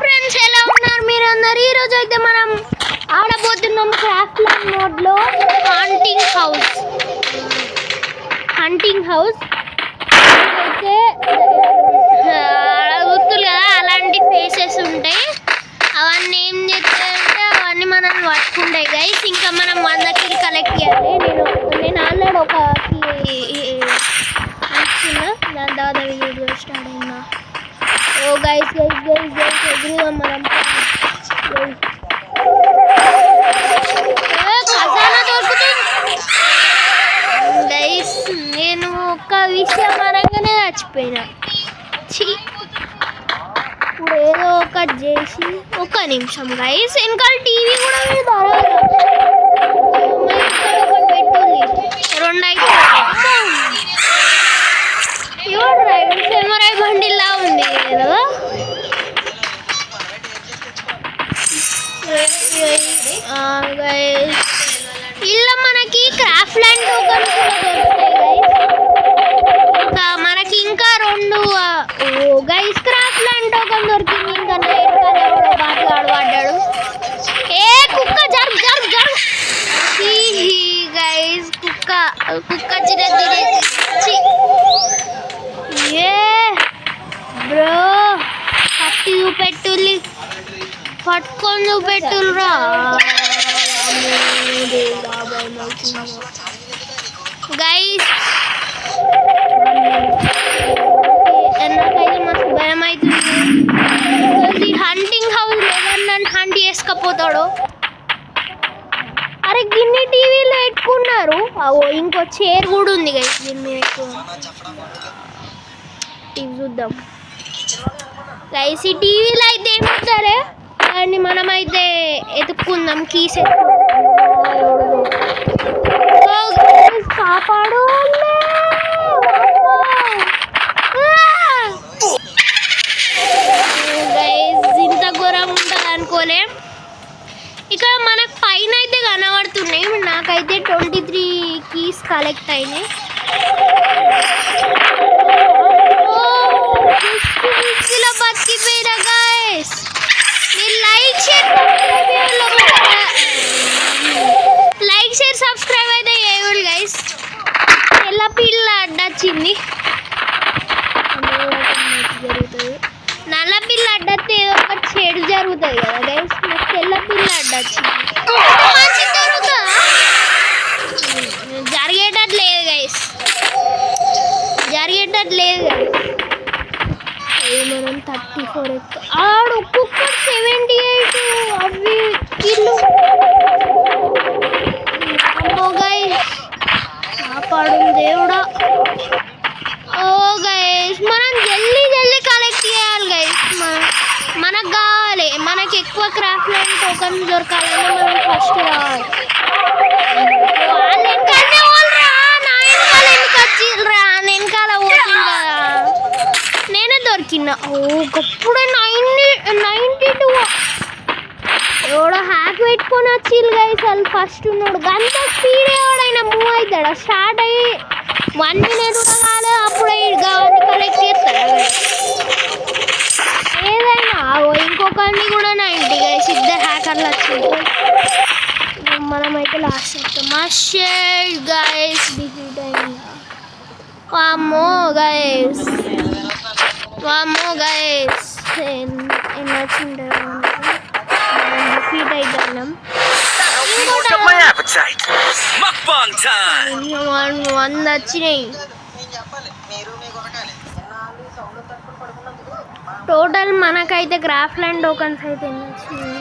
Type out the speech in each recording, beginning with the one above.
Friends ఎలా ఉన్నారు మీరందరూ? ఈరోజు అయితే మనం ఆడబోతున్నాం క్రాఫ్ట్ ల్యాండ్ మోడ్లో హంటింగ్ హౌస్ అయితే గుర్తులు కదా అలాంటి ఫేసెస్ ఉంటాయి. అవన్నీ ఏం చేస్తాయంటే అవన్నీ మనల్ని పట్టుకుంటాయి గైస్. ఇంకా మనం 100 కిల్ కలెక్ట్ చేయాలి. నేను ఆల్రెడీ ఒక దాని తర్వాత వీడియో స్టార్ట్ అయిందా? ఓ గైస్ ఎదురుగా మనం ఖజానా దొరుకుతుంది గైస్. నేను ఒక్క విషయం అనగానే చచ్చిపోయినా. ఇప్పుడు ఏదో ఒకటి చేసి ఒక్క నిమిషం గైస్. వెనకాల టీవీ కూడా పెట్టుంది 2 అయితే సెమరాయ్ బండిలా ఉంది కదా. ఇలా మనకి క్రాఫ్ట్ ల్యాండ్ టోకన్స్ కూడా దొరుకుతాయి గైస్. మనకి ఇంకా 2 గైస్ క్రాఫ్ట్ ల్యాండ్ టోకన్ దొరికింది. ఇంకా బాటగాడు పడ్డాడు. ఏ కుక్క జరుగు గైస్. కుక్క ఏ బ్రో కత్తి చూపెట్టుల్లి పట్టుకొని చూపెట్టురా గైస్. నాకైతే మస్తు భయం అవుతుంది. ఈ హంటింగ్ హౌస్ ఎవరు నన్ను హంట్ చేసుకపోతాడో. అరే గిన్ని టీవీలో పెట్టుకున్నారు. ఇంకో చైర్ కూడా ఉంది గైస్. దీని మీద టీవీ చూద్దాం గైస్. ఈ టీవీలో అయితే ఏమంటారే దాన్ని మనమైతే ఎత్తుక్కుందాం. కీస్ కాపాడు గైస్. ఇంత ఘోరం ఉంటుంది అనుకోలే. ఇక్కడ మనకు పైన అయితే కనబడుతున్నాయి. నాకైతే 23 కీస్ కలెక్ట్ అయినాయి. బతికిపోయినా గైస్. మీరు లైక్ షేర్ సబ్స్క్రైబ్ అయితే చేయండి గైస్. తెల్ల పిల్ల అడ్డొచ్చింది. నల్ల పిల్ల అడ్డొస్తే ఏదో ఒక చెడు జరుగుతుంది కదా గైస్. నాకు తెల్ల పిల్ల అడ్డొచ్చింది. జరిగేటట్టు లేదు గైస్. మనం 34 ఆడు ఒక్కొక్క 78 అవి కిల్లు. అమ్మో గైస్ కాపాడు దేవుడా. ఓ గైస్ మనం జల్దీ కలెక్ట్ చేయాలి గైస్. మనకు కావాలి. మనకి ఎక్కువ క్రాఫ్ట్ ల్యాండ్ టోకన్ దొరకాలంటే మనం ఫస్ట్ రావాలి. వాళ్ళ వెనకాలనే వాళ్ళరా నా వెనకాల ఎందుకు వచ్చిర్రా? వెనకాల పోతుంది కదా. నేనే దొరికినా. ఒకప్పుడే 92 ఎవడో హ్యాక్ పెట్టుకొని వచ్చిల్లు గైస్. వాళ్ళు ఫస్ట్ ఉన్నాడు. గంత స్పీడ్ ఎవడైనా మూవ్ అవుతాడా? స్టార్ట్ అయ్యి 1 మినిట్ కూడా కాలేదు అప్పుడే కావాలి కలెక్ట్ చేస్తాడు ఏదైనా. ఇంకొకరిని కూడా 90 గైస్. ఇద్దరు హ్యాకర్లు వచ్చింది. మనమైతే లాస్ట్ చేస్తాం. మషర్ గైస్ డిఫీట్ అయింది. వామ్మో గైస్ ఎన్ని వచ్చిండే డిఫీట్ అయిపోయినాం. 100 వచ్చినాయి టోటల్. మనకైతే క్రాఫ్ట్ ల్యాండ్ టోకన్స్ అయితే ఎన్ని వచ్చినాయి?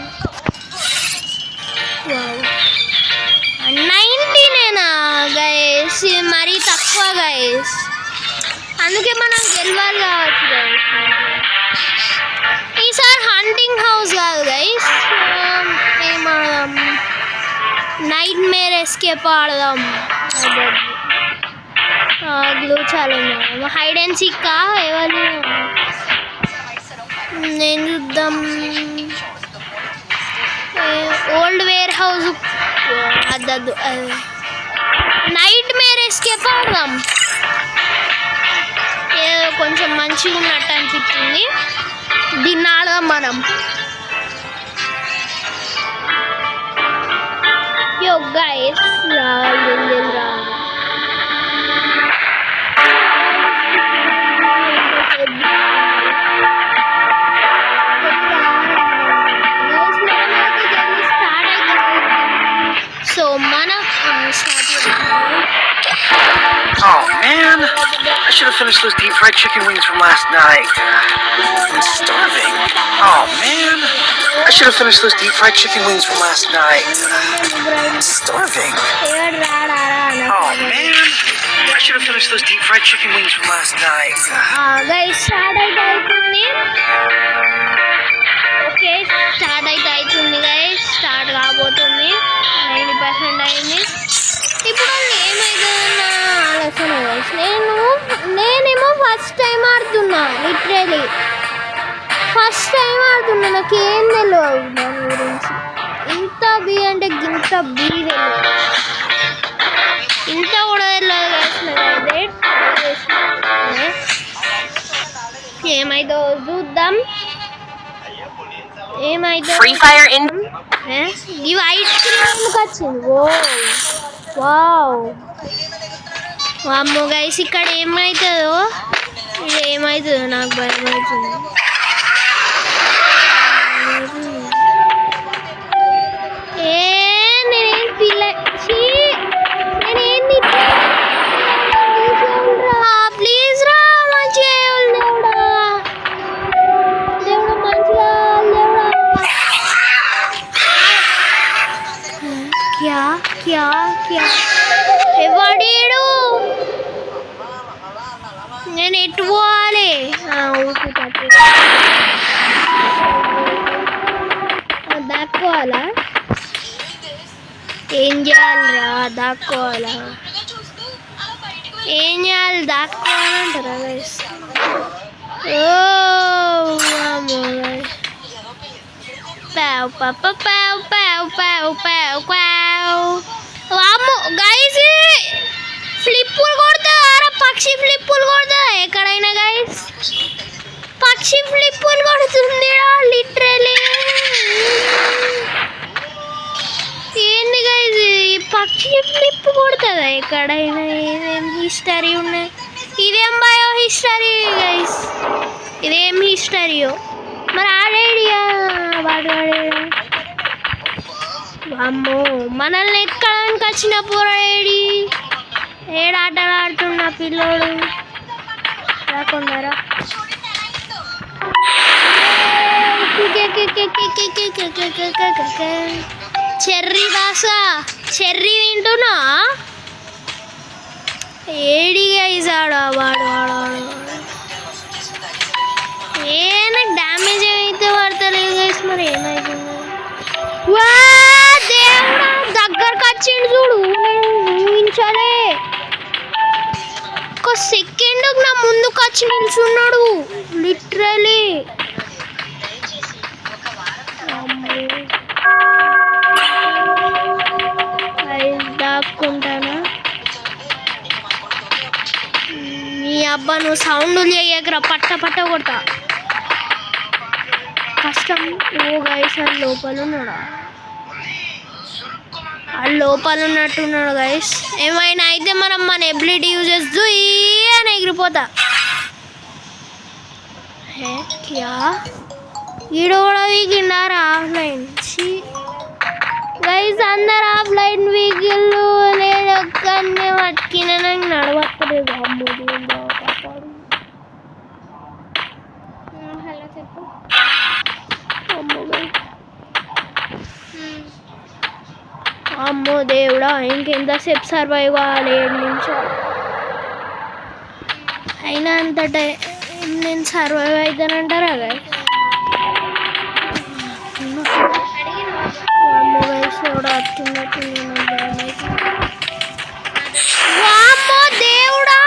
90నేనా గైస్? మరీ తక్కువ గైస్. అందుకే మనం గెలవాలి కావచ్చు గైస్. ఈసారి హంటింగ్ హౌస్ కాదు గైస్. ఏమాడదాం? నైట్ మేర్ ఎస్కేప్ ఆడదాం. గ్లూ ఛాలెంజ్ ఆడదాం. హైడ్ అండ్ సీక్ ఎవరు నేను చూద్దాం. ఓల్డ్ వేర్ హౌస్ అద్దద్దు. నైట్ మేర్ ఎస్కేప్ ఆడదాం. కొంచెం మంచిగా ఉన్నట్టు అనిపిస్తుంది. తినాలా మనం. యో గైస్ రా. Oh man, I should have finished those deep fried chicken wings from last night. I'm starving. Oh man, I should have finished those deep fried chicken wings from last night. I'm starving. Oh man, I should have finished those deep fried chicken wings from last night. Guys, start అయితుంది. Okay start అవుతుంది guys. Start కాబోతుంది. 90% అయింది. ఇప్పుడు ఏమైందన్న ఆలోచన guys. నేనేమో first time ఆడుతున్నా. Literally first time ఆడుతున్నా. నాకు ఏం తెలియదు దాని గురించి. ఇంత బీ అంటే ఇంత బీ తెలియదు. ఇంత కూడా తెలియదు గైస్. ఏమైందో చూద్దాం. ఏమైందో ఇవి ఐస్ క్రీమ్ వచ్చింది. వావ్ వామ్మో గైస్ ఇక్కడ ఏమవుతుందో ఇది ఏమవుతుందో నాకు భయం అవుతుంది. నేనేం నేనేంది ప్లీజ్ రా మంచిగా దేవుడా మంచిగా క్యా క్యా క్యా ఎవడీడు నేను ఎటు పోవాలి. దాక్కోవాలా ఏం చేయాలిరా? దాక్కోవాలా ఏం చేయాలి? దాక్కోవాలంటారా గైస్? పావ్ పావ్ పావ్ పావ్ పావ్ పావ్ పావ్. వామ్మో గైస్ ఫ్లిప్పులు కొడతారా? పక్షి ఫ్లిప్పులు కొడతా ఎక్కడైనా గైస్. పక్షి ఫ్లిప్పులు కొడుతుంది లిటరలీ. ఏంది గైస్ ఈ పక్షి ఫ్లిప్ కొడుతుందా ఎక్కడైనా? ఇదేం హిస్టరీ ఉన్నాయి. ఇదేం బయో హిస్టరీ గైస్. ఇదేం హిస్టరీయో మరి ఆడేడియా వాడు ఆడేడా? అమ్మో మనల్ని ఎక్కడానికి వచ్చిన పోరాడి ఏడాటలు ఆడుతున్న పిల్లోడు రాకుండారా. చెర్రీ దాసా చెర్రీ తింటున్నా. ఏడి గైస్ ఆడా వాడు నాకు డ్యామేజ్ ఏమైతే పడతలేదు గైస్. మరి ఏమైతుంది? వా దేవుడా దగ్గరకు వచ్చిండు చూడు. నేను ఊహించలే. ఒక సెకండ్ నా ముందుకు వచ్చి నిల్చున్నాడు లిటరలీ. దాక్కుంటానా? మీ అబ్బా నువ్వు సౌండ్ చేయకరా. పట్ట పట్ట కొడతా కష్టం. ఓ గైస్ అది లోపల ఉన్నాడా? అది లోపల ఉన్నట్టున్నాడు గైస్. ఏమైనా అయితే మనం మన ఎబిలిటీ యూజ్ చేస్తూ అని ఎగిరిపోతా. హే క్యా ఈడో కూడా వీకిండారా ఆఫ్లైన్? గైస్ అందరు ఆఫ్లైన్ వీకిళ్ళు నేను ఒక్కనే పట్టుకిన నాకు నడవట్లేదు. అమ్మో దేవుడా కాపాడు. హలో చెప్పు. అమ్మో దేవుడా ఇంకెంతసేపు సర్వైవ్ కావాలి? 7 నిమిషాలు అయినా అంత టైం నేను సర్వైవ్ అవుతానంటారా గైస్? అమ్మో గైస్ కూడా వస్తున్నట్టు. వామ్మో దేవుడా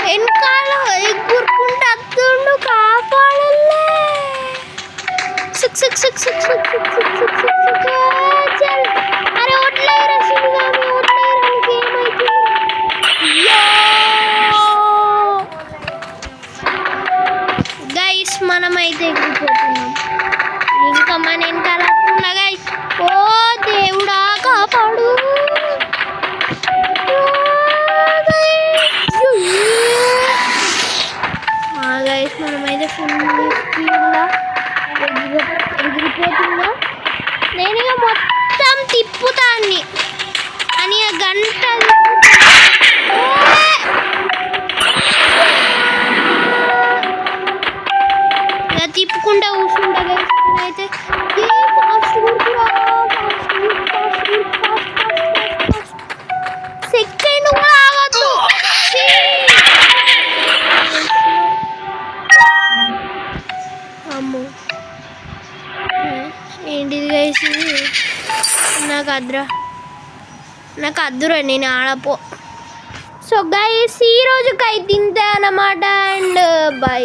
వెనకాల ఎగురుకుంటూ వస్తుండు. కాపాడలే. అరే ఒట్లేరా శివగామి ఒట్లేరా. ఏమైతుంది? గైస్ మనమైతే ఎగిరిపోతున్నాం. ఇంకా మన వెనకాల వస్తున్నా గైస్. ఓ దేవుడా కాపాడు. గైస్ మనమైతే ఫుల్ స్పీడ్గా ఎగిరిపోతున్నా. నేను ఇక మొత్తం తిప్పుతాన్ని అని గంట ఇలా తిప్పుకుంటా కూర్చుంటా గైస్. అయితే సెకండ్ కూడా ఆగద్దు. అమ్మో ఏంటిది గైస్ ఇది? నాకు అద్దురా నేను ఆడపో. సో గైస్ ఈ రోజుకి అయితే ఇంతే అన్నమాట. And by.